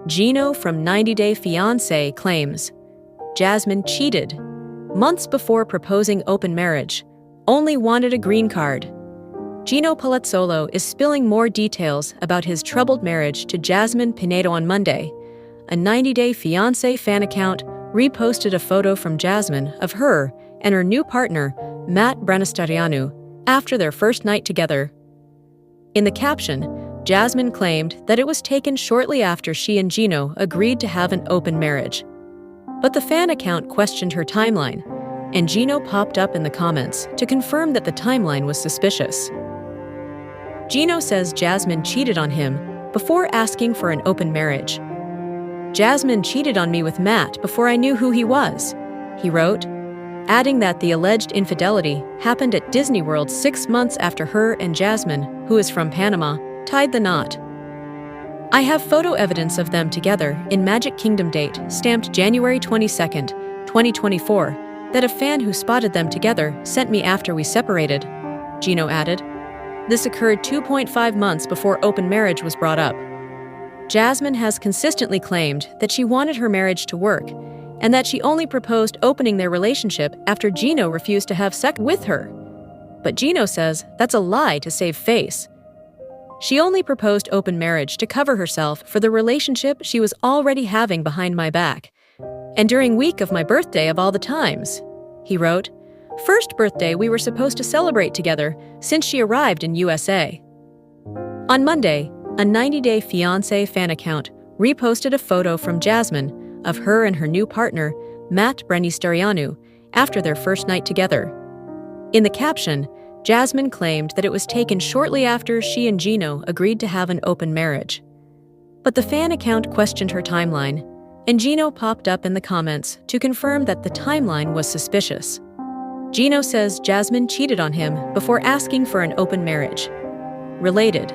Gino from 90 Day Fiancé claims Jasmine cheated. Months before proposing open marriage, only wanted a green card. Gino Palazzolo is spilling more details about his troubled marriage to Jasmine Pinedo on Monday. A 90 Day Fiancé fan account reposted a photo from Jasmine of her and her new partner, Matt Brenistarianu, after their first night together. In the caption, Jasmine claimed that it was taken shortly after she and Gino agreed to have an open marriage. But the fan account questioned her timeline, and Gino popped up in the comments to confirm that the timeline was suspicious. Gino says Jasmine cheated on him before asking for an open marriage. Jasmine cheated on me with Matt before I knew who he was, he wrote, adding that the alleged infidelity happened at Disney World 6 months after her and Jasmine, who is from Panama, tied the knot. I have photo evidence of them together in Magic Kingdom date stamped January 22, 2024, that a fan who spotted them together sent me after we separated, Gino added. This occurred 2.5 months before open marriage was brought up. Jasmine has consistently claimed that she wanted her marriage to work and that she only proposed opening their relationship after Gino refused to have sex with her. But Gino says that's a lie to save face. She only proposed open marriage to cover herself for the relationship she was already having behind my back. And during week of my birthday of all the times, he wrote, first birthday we were supposed to celebrate together since she arrived in USA. On Monday, a 90 Day Fiancé fan account reposted a photo from Jasmine of her and her new partner, Matt Brenistarianu, after their first night together. In the caption, Jasmine claimed that it was taken shortly after she and Gino agreed to have an open marriage. But the fan account questioned her timeline, and Gino popped up in the comments to confirm that the timeline was suspicious. Gino says Jasmine cheated on him before asking for an open marriage. Related,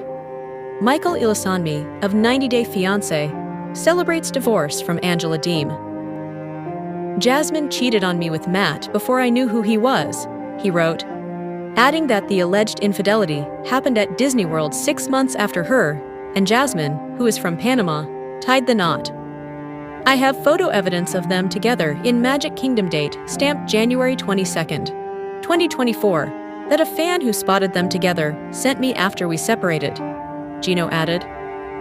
Michael Ilasanmi of 90 Day Fiancé celebrates divorce from Angela Deem. Jasmine cheated on me with Matt before I knew who he was, he wrote, adding that the alleged infidelity happened at Disney World 6 months after her and Jasmine, who is from Panama, tied the knot. I have photo evidence of them together in Magic Kingdom date stamped January 22, 2024, that a fan who spotted them together sent me after we separated, Gino added.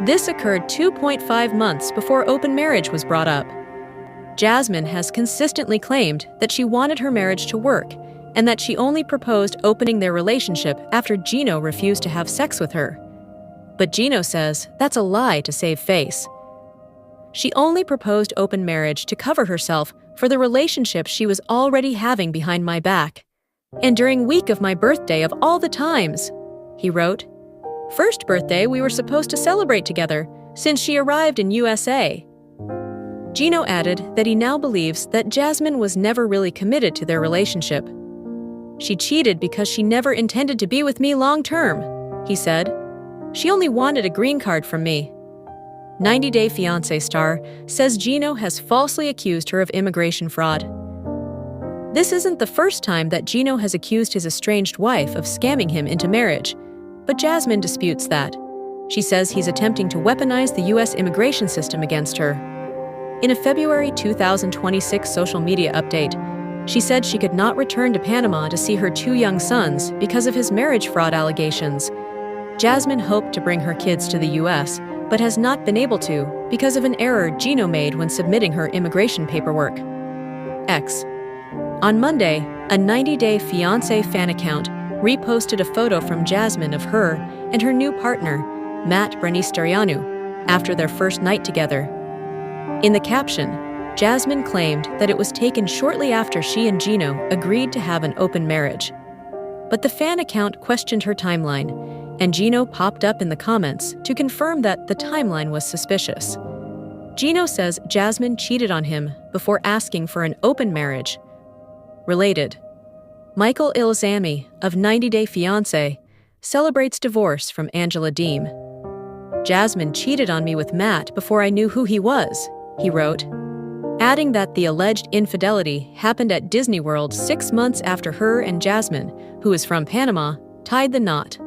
This occurred 2.5 months before open marriage was brought up. Jasmine has consistently claimed that she wanted her marriage to work and that she only proposed opening their relationship after Gino refused to have sex with her. But Gino says that's a lie to save face. She only proposed open marriage to cover herself for the relationship she was already having behind my back. And during week of my birthday of all the times, he wrote, first birthday we were supposed to celebrate together since she arrived in USA. Gino added that he now believes that Jasmine was never really committed to their relationship. She cheated because she never intended to be with me long term, he said. She only wanted a green card from me. 90 Day Fiancé star says Gino has falsely accused her of immigration fraud. This isn't the first time that Gino has accused his estranged wife of scamming him into marriage, but Jasmine disputes that. She says he's attempting to weaponize the U.S. immigration system against her. In a February 2026 social media update, she said she could not return to Panama to see her 2 young sons because of his marriage fraud allegations. Jasmine hoped to bring her kids to the U.S., but has not been able to because of an error Gino made when submitting her immigration paperwork. X. On Monday, a 90 Day Fiancé fan account reposted a photo from Jasmine of her and her new partner, Matt Brenistarianu, after their first night together. In the caption, Jasmine claimed that it was taken shortly after she and Gino agreed to have an open marriage. But the fan account questioned her timeline, and Gino popped up in the comments to confirm that the timeline was suspicious. Gino says Jasmine cheated on him before asking for an open marriage. Related, Michael Ilasanmi of 90 Day Fiancé celebrates divorce from Angela Deem. Jasmine cheated on me with Matt before I knew who he was, he wrote, adding that the alleged infidelity happened at Disney World 6 months after her and Jasmine, who is from Panama, tied the knot.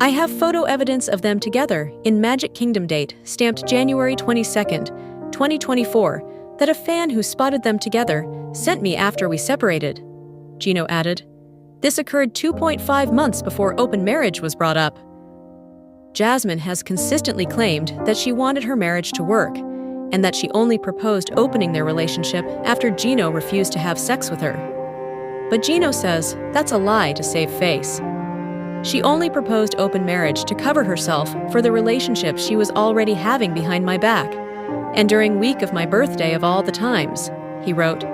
I have photo evidence of them together in Magic Kingdom date stamped January 22nd, 2024, that a fan who spotted them together sent me after we separated," Gino added. This occurred 2.5 months before open marriage was brought up. Jasmine has consistently claimed that she wanted her marriage to work, and that she only proposed opening their relationship after Gino refused to have sex with her. But Gino says that's a lie to save face. She only proposed open marriage to cover herself for the relationship she was already having behind my back, and during week of my birthday of all the times, he wrote.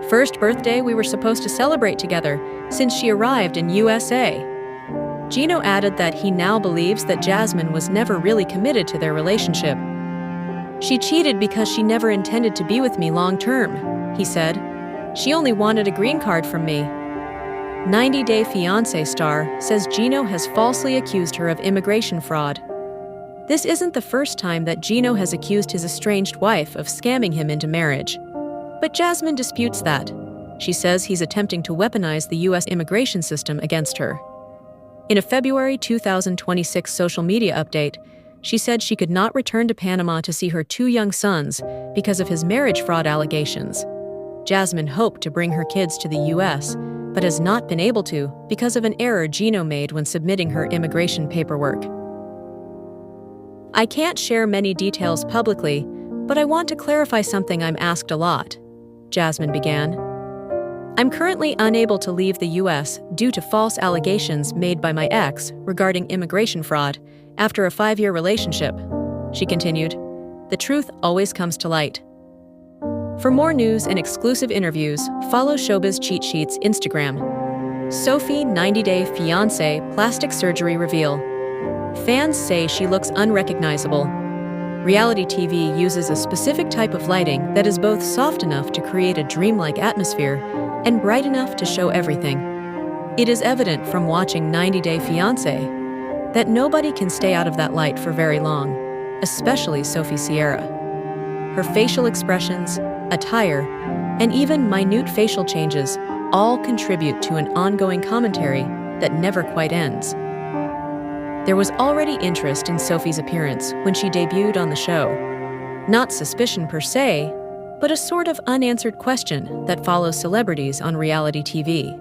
First birthday we were supposed to celebrate together since she arrived in USA. Gino added that he now believes that Jasmine was never really committed to their relationship. She cheated because she never intended to be with me long term, he said. She only wanted a green card from me. 90 Day Fiancé star says Gino has falsely accused her of immigration fraud. This isn't the first time that Gino has accused his estranged wife of scamming him into marriage. But Jasmine disputes that. She says he's attempting to weaponize the U.S. immigration system against her. In a February 2026 social media update, she said she could not return to Panama to see her 2 young sons because of his marriage fraud allegations. Jasmine hoped to bring her kids to the U.S., but has not been able to because of an error Gino made when submitting her immigration paperwork. I can't share many details publicly, but I want to clarify something I'm asked a lot, Jasmine began. I'm currently unable to leave the U.S. due to false allegations made by my ex regarding immigration fraud after a 5-year relationship, she continued. The truth always comes to light. For more news and exclusive interviews, follow Showbiz Cheat Sheet's Instagram. Sophie 90 Day Fiancé Plastic Surgery Reveal. Fans say she looks unrecognizable. Reality TV uses a specific type of lighting that is both soft enough to create a dreamlike atmosphere and bright enough to show everything. It is evident from watching 90 Day Fiancé that nobody can stay out of that light for very long, especially Sophie Sierra. Her facial expressions, attire, and even minute facial changes all contribute to an ongoing commentary that never quite ends. There was already interest in Sophie's appearance when she debuted on the show. Not suspicion per se, but a sort of unanswered question that follows celebrities on reality TV.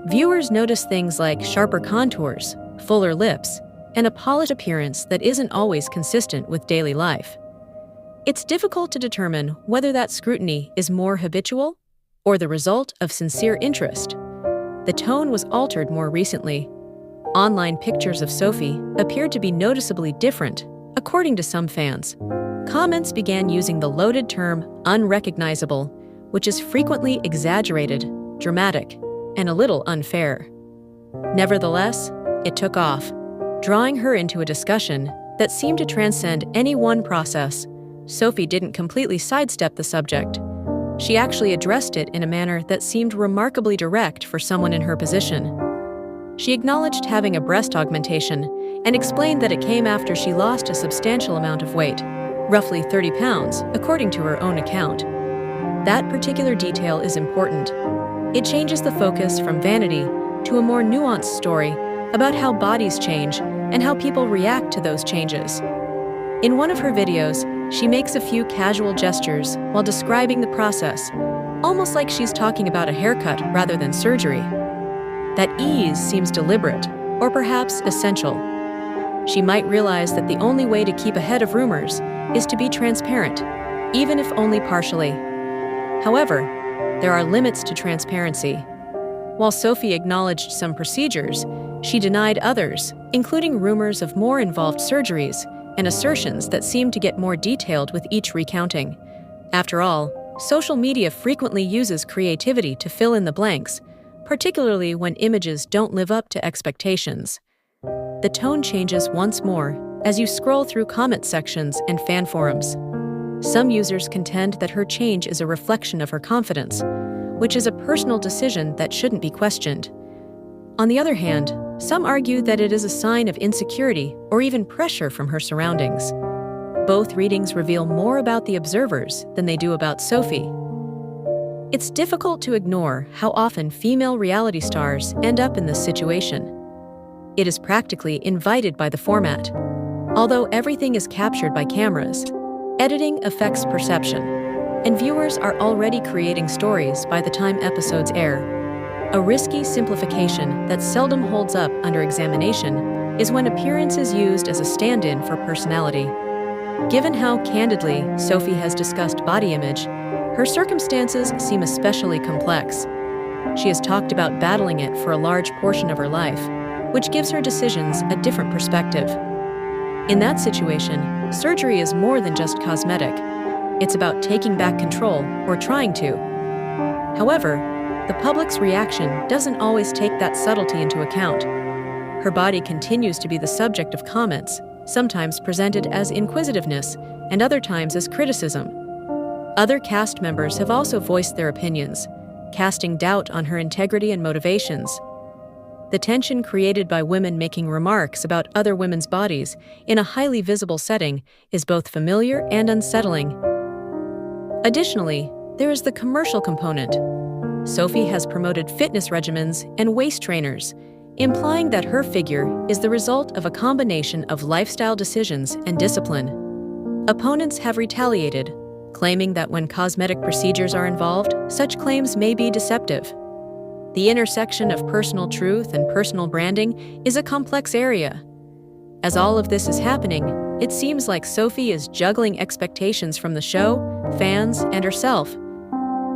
Viewers notice things like sharper contours, fuller lips, and a polished appearance that isn't always consistent with daily life. It's difficult to determine whether that scrutiny is more habitual or the result of sincere interest. The tone was altered more recently. Online pictures of Sophie appeared to be noticeably different, according to some fans. Comments began using the loaded term unrecognizable, which is frequently exaggerated, dramatic, and a little unfair. Nevertheless, it took off, drawing her into a discussion that seemed to transcend any one process. Sophie didn't completely sidestep the subject. She actually addressed it in a manner that seemed remarkably direct for someone in her position. She acknowledged having a breast augmentation and explained that it came after she lost a substantial amount of weight, roughly 30 pounds, according to her own account. That particular detail is important. It changes the focus from vanity to a more nuanced story about how bodies change and how people react to those changes. In one of her videos, she makes a few casual gestures while describing the process, almost like she's talking about a haircut rather than surgery. That ease seems deliberate, or perhaps essential. She might realize that the only way to keep ahead of rumors is to be transparent, even if only partially. However, there are limits to transparency. While Sophie acknowledged some procedures, she denied others, including rumors of more involved surgeries and assertions that seemed to get more detailed with each recounting. After all, social media frequently uses creativity to fill in the blanks, particularly when images don't live up to expectations. The tone changes once more as you scroll through comment sections and fan forums. Some users contend that her change is a reflection of her confidence, which is a personal decision that shouldn't be questioned. On the other hand, some argue that it is a sign of insecurity or even pressure from her surroundings. Both readings reveal more about the observers than they do about Sophie. It's difficult to ignore how often female reality stars end up in this situation. It is practically invited by the format. Although everything is captured by cameras, editing affects perception, and viewers are already creating stories by the time episodes air. A risky simplification that seldom holds up under examination is when appearance is used as a stand-in for personality. Given how candidly Sophie has discussed body image, her circumstances seem especially complex. She has talked about battling it for a large portion of her life, which gives her decisions a different perspective. In that situation, surgery is more than just cosmetic. It's about taking back control, or trying to. However, the public's reaction doesn't always take that subtlety into account. Her body continues to be the subject of comments, sometimes presented as inquisitiveness and other times as criticism. Other cast members have also voiced their opinions, casting doubt on her integrity and motivations. The tension created by women making remarks about other women's bodies in a highly visible setting is both familiar and unsettling. Additionally, there is the commercial component. Sophie has promoted fitness regimens and waist trainers, implying that her figure is the result of a combination of lifestyle decisions and discipline. Opponents have retaliated, claiming that when cosmetic procedures are involved, such claims may be deceptive. The intersection of personal truth and personal branding is a complex area. As all of this is happening, it seems like Sophie is juggling expectations from the show, fans, and herself.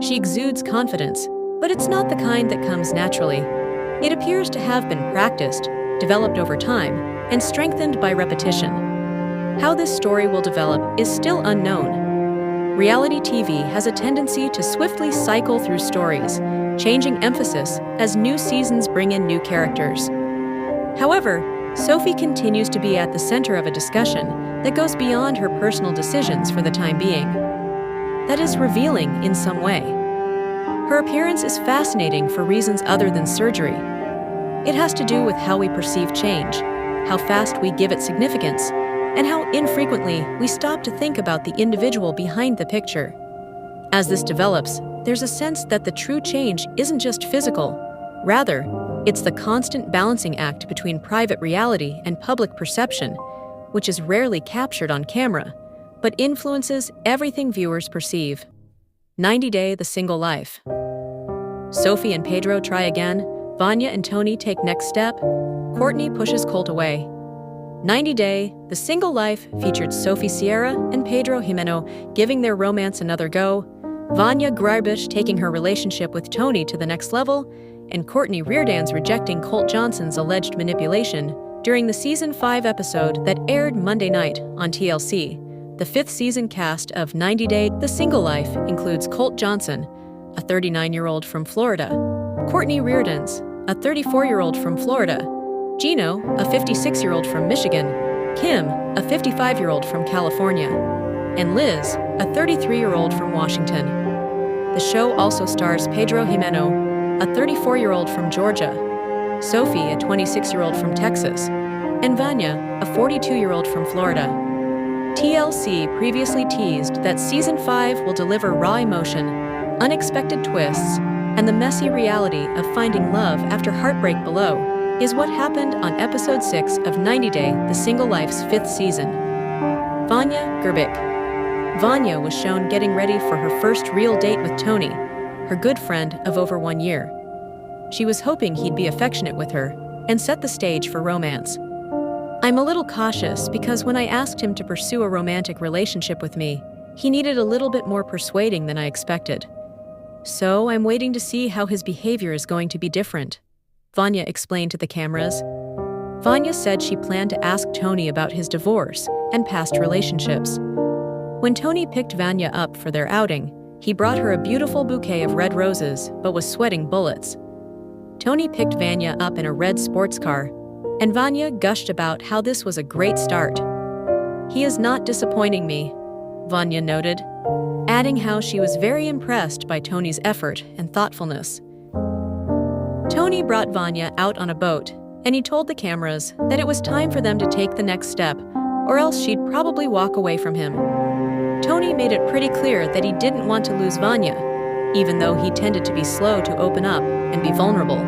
She exudes confidence, but it's not the kind that comes naturally. It appears to have been practiced, developed over time, and strengthened by repetition. How this story will develop is still unknown. Reality TV has a tendency to swiftly cycle through stories, changing emphasis as new seasons bring in new characters. However, Sophie continues to be at the center of a discussion that goes beyond her personal decisions for the time being. That is revealing in some way. Her appearance is fascinating for reasons other than surgery. It has to do with how we perceive change, how fast we give it significance, and how infrequently we stop to think about the individual behind the picture. As this develops, there's a sense that the true change isn't just physical. Rather, it's the constant balancing act between private reality and public perception, which is rarely captured on camera, but influences everything viewers perceive. 90 Day, The Single Life. Sophie and Pedro try again. Vanya and Tony take next step. Courtney pushes Colt away. 90 Day, The Single Life featured Sophie Sierra and Pedro Jimeno giving their romance another go, Vanya Greibisch taking her relationship with Tony to the next level, and Courtney Reardon's rejecting Colt Johnson's alleged manipulation during the Season 5 episode that aired Monday night on TLC. The fifth season cast of 90 Day, The Single Life includes Colt Johnson, a 39-year-old from Florida, Courtney Reardon's, a 34-year-old from Florida, Gino, a 56-year-old from Michigan, Kim, a 55-year-old from California, and Liz, a 33-year-old from Washington. The show also stars Pedro Jimeno, a 34-year-old from Georgia, Sophie, a 26-year-old from Texas, and Vanya, a 42-year-old from Florida. TLC previously teased that Season 5 will deliver raw emotion, unexpected twists, and the messy reality of finding love after heartbreak below is what happened on Episode 6 of 90 Day, The Single Life's fifth season. Vanya Gerbic. Vanya was shown getting ready for her first real date with Tony, her good friend of over 1 year. She was hoping he'd be affectionate with her and set the stage for romance. I'm a little cautious because when I asked him to pursue a romantic relationship with me, he needed a little bit more persuading than I expected. So I'm waiting to see how his behavior is going to be different, Vanya explained to the cameras. Vanya said she planned to ask Tony about his divorce and past relationships. When Tony picked Vanya up for their outing, he brought her a beautiful bouquet of red roses but was sweating bullets. Tony picked Vanya up in a red sports car, and Vanya gushed about how this was a great start. He is not disappointing me, Vanya noted, adding how she was very impressed by Tony's effort and thoughtfulness. Tony brought Vanya out on a boat, and he told the cameras that it was time for them to take the next step, or else she'd probably walk away from him. Tony made it pretty clear that he didn't want to lose Vanya, even though he tended to be slow to open up and be vulnerable.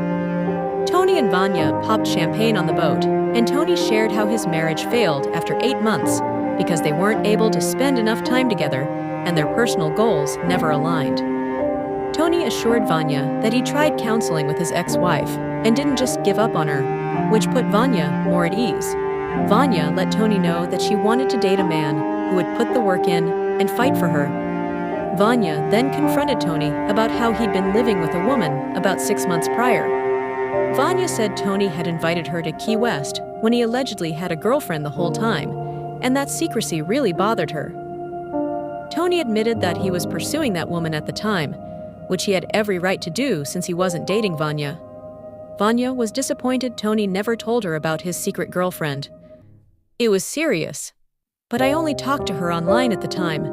Tony and Vanya popped champagne on the boat, and Tony shared how his marriage failed after 8 months because they weren't able to spend enough time together and their personal goals never aligned. Tony assured Vanya that he tried counseling with his ex-wife and didn't just give up on her, which put Vanya more at ease. Vanya let Tony know that she wanted to date a man who would put the work in and fight for her. Vanya then confronted Tony about how he'd been living with a woman about 6 months prior. Vanya said Tony had invited her to Key West when he allegedly had a girlfriend the whole time, and that secrecy really bothered her. Tony admitted that he was pursuing that woman at the time, which he had every right to do since he wasn't dating Vanya. Vanya was disappointed Tony never told her about his secret girlfriend. It was serious, but I only talked to her online at the time.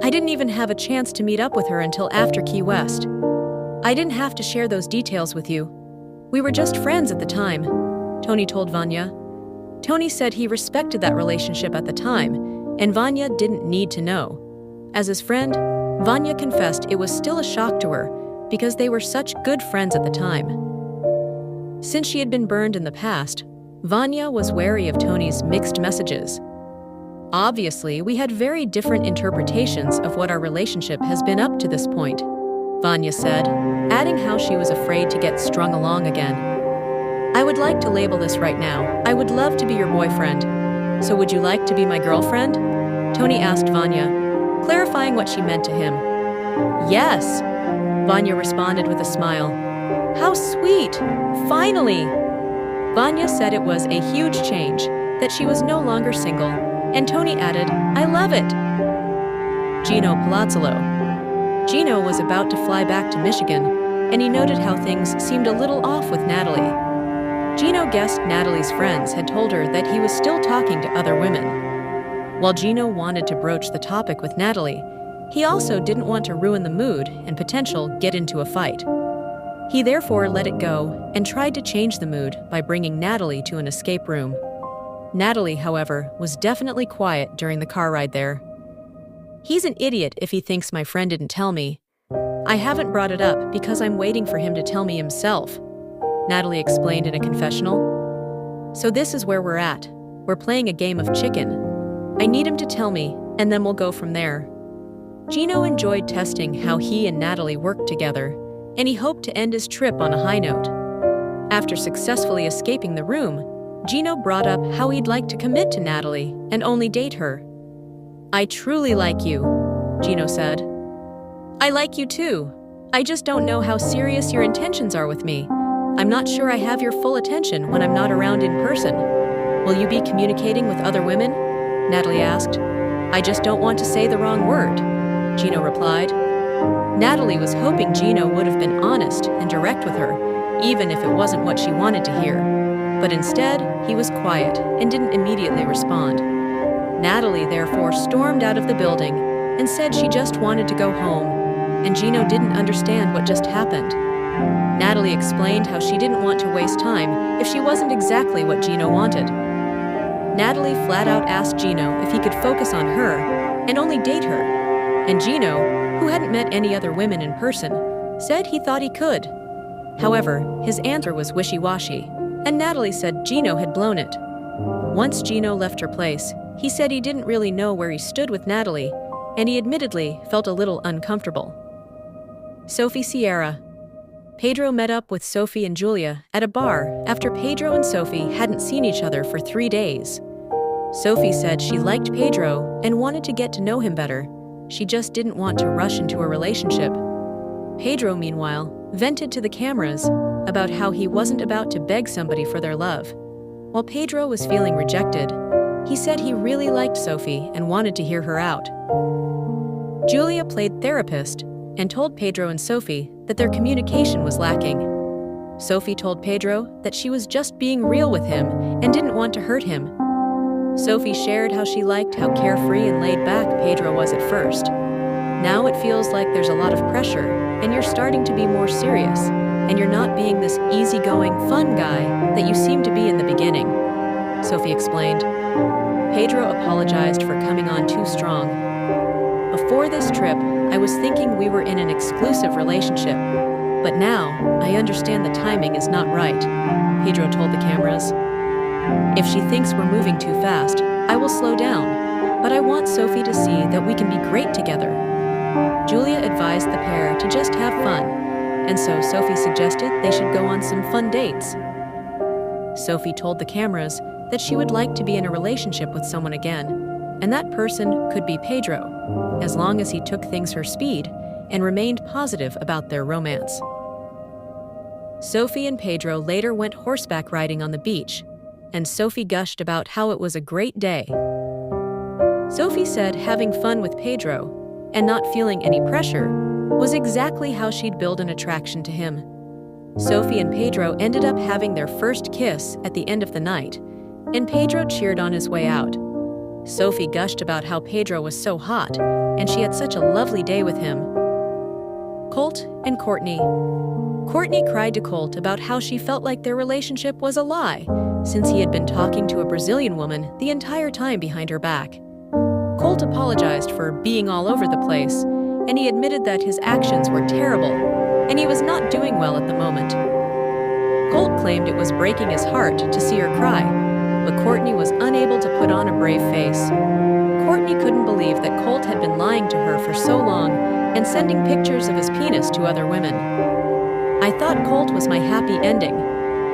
I didn't even have a chance to meet up with her until after Key West. I didn't have to share those details with you. We were just friends at the time, Tony told Vanya. Tony said he respected that relationship at the time, and Vanya didn't need to know. As his friend, Vanya confessed it was still a shock to her because they were such good friends at the time. Since she had been burned in the past, Vanya was wary of Tony's mixed messages. Obviously, we had very different interpretations of what our relationship has been up to this point, Vanya said, adding how she was afraid to get strung along again. I would like to label this right now. I would love to be your boyfriend. So would you like to be my girlfriend? Tony asked Vanya, clarifying what she meant to him. Yes, Vanya responded with a smile. How sweet! Finally! Vanya said it was a huge change, that she was no longer single, and Tony added, I love it! Gino Palazzolo. Gino was about to fly back to Michigan, and he noted how things seemed a little off with Natalie. Gino guessed Natalie's friends had told her that he was still talking to other women. While Gino wanted to broach the topic with Natalie, he also didn't want to ruin the mood and potential get into a fight. He therefore let it go and tried to change the mood by bringing Natalie to an escape room. Natalie, however, was definitely quiet during the car ride there. He's an idiot if he thinks my friend didn't tell me. I haven't brought it up because I'm waiting for him to tell me himself, Natalie explained in a confessional. So this is where we're at. We're playing a game of chicken. I need him to tell me, and then we'll go from there. Gino enjoyed testing how he and Natalie worked together, and he hoped to end his trip on a high note. After successfully escaping the room, Gino brought up how he'd like to commit to Natalie and only date her. I truly like you, Gino said. I like you too. I just don't know how serious your intentions are with me. I'm not sure I have your full attention when I'm not around in person. Will you be communicating with other women? Natalie asked. I just don't want to say the wrong word, Gino replied. Natalie was hoping Gino would have been honest and direct with her, even if it wasn't what she wanted to hear. But instead, he was quiet and didn't immediately respond. Natalie therefore stormed out of the building and said she just wanted to go home, and Gino didn't understand what just happened. Natalie explained how she didn't want to waste time if she wasn't exactly what Gino wanted. Natalie flat out asked Gino if he could focus on her and only date her, and Gino, who hadn't met any other women in person, said he thought he could. However, his answer was wishy-washy, and Natalie said Gino had blown it. Once Gino left her place, he said he didn't really know where he stood with Natalie, and he admittedly felt a little uncomfortable. Sophie Sierra. Pedro met up with Sophie and Julia at a bar after Pedro and Sophie hadn't seen each other for 3 days. Sophie said she liked Pedro and wanted to get to know him better. She just didn't want to rush into a relationship. Pedro, meanwhile, vented to the cameras about how he wasn't about to beg somebody for their love. While Pedro was feeling rejected, he said he really liked Sophie and wanted to hear her out. Julia played therapist and told Pedro and Sophie that their communication was lacking. Sophie told Pedro that she was just being real with him and didn't want to hurt him. Sophie shared how she liked how carefree and laid back Pedro was at first. Now it feels like there's a lot of pressure and you're starting to be more serious, and you're not being this easygoing, fun guy that you seemed to be in the beginning, Sophie explained. Pedro apologized for coming on too strong. Before this trip, I was thinking we were in an exclusive relationship. But now, I understand the timing is not right, Pedro told the cameras. If she thinks we're moving too fast, I will slow down, but I want Sophie to see that we can be great together. Julia advised the pair to just have fun, and so Sophie suggested they should go on some fun dates. Sophie told the cameras that she would like to be in a relationship with someone again, and that person could be Pedro, as long as he took things her speed and remained positive about their romance. Sophie and Pedro later went horseback riding on the beach, and Sophie gushed about how it was a great day. Sophie said having fun with Pedro and not feeling any pressure was exactly how she'd build an attraction to him. Sophie and Pedro ended up having their first kiss at the end of the night, and Pedro cheered on his way out. Sophie gushed about how Pedro was so hot, and she had such a lovely day with him. Colt and Courtney. Courtney cried to Colt about how she felt like their relationship was a lie, since he had been talking to a Brazilian woman the entire time behind her back. Colt apologized for being all over the place, and he admitted that his actions were terrible, and he was not doing well at the moment. Colt claimed it was breaking his heart to see her cry, but Courtney was unable to put on a brave face. Courtney couldn't believe that Colt had been lying to her for so long and sending pictures of his penis to other women. I thought Colt was my happy ending,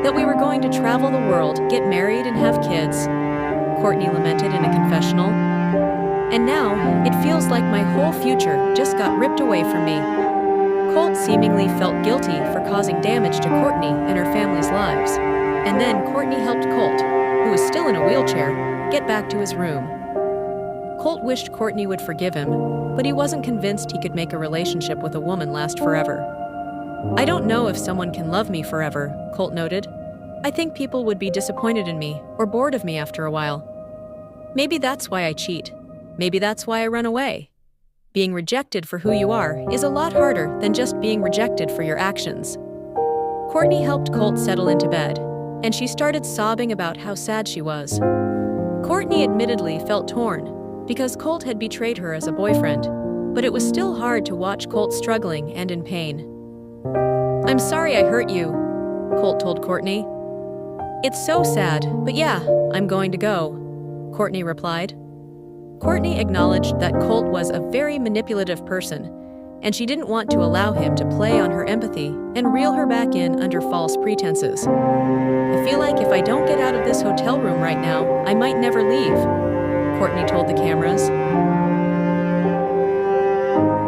that we were going to travel the world, get married, and have kids, Courtney lamented in a confessional. And now, it feels like my whole future just got ripped away from me. Colt seemingly felt guilty for causing damage to Courtney and her family's lives. And then Courtney helped Colt, who was still in a wheelchair, get back to his room. Colt wished Courtney would forgive him, but he wasn't convinced he could make a relationship with a woman last forever. I don't know if someone can love me forever, Colt noted. I think people would be disappointed in me or bored of me after a while. Maybe that's why I cheat. Maybe that's why I run away. Being rejected for who you are is a lot harder than just being rejected for your actions. Courtney helped Colt settle into bed, and she started sobbing about how sad she was. Courtney admittedly felt torn because Colt had betrayed her as a boyfriend, but it was still hard to watch Colt struggling and in pain. I'm sorry I hurt you, Colt told Courtney. It's so sad, but yeah, I'm going to go, Courtney replied. Courtney acknowledged that Colt was a very manipulative person, and she didn't want to allow him to play on her empathy and reel her back in under false pretenses. I feel like if I don't get out of this hotel room right now, I might never leave, Courtney told the cameras.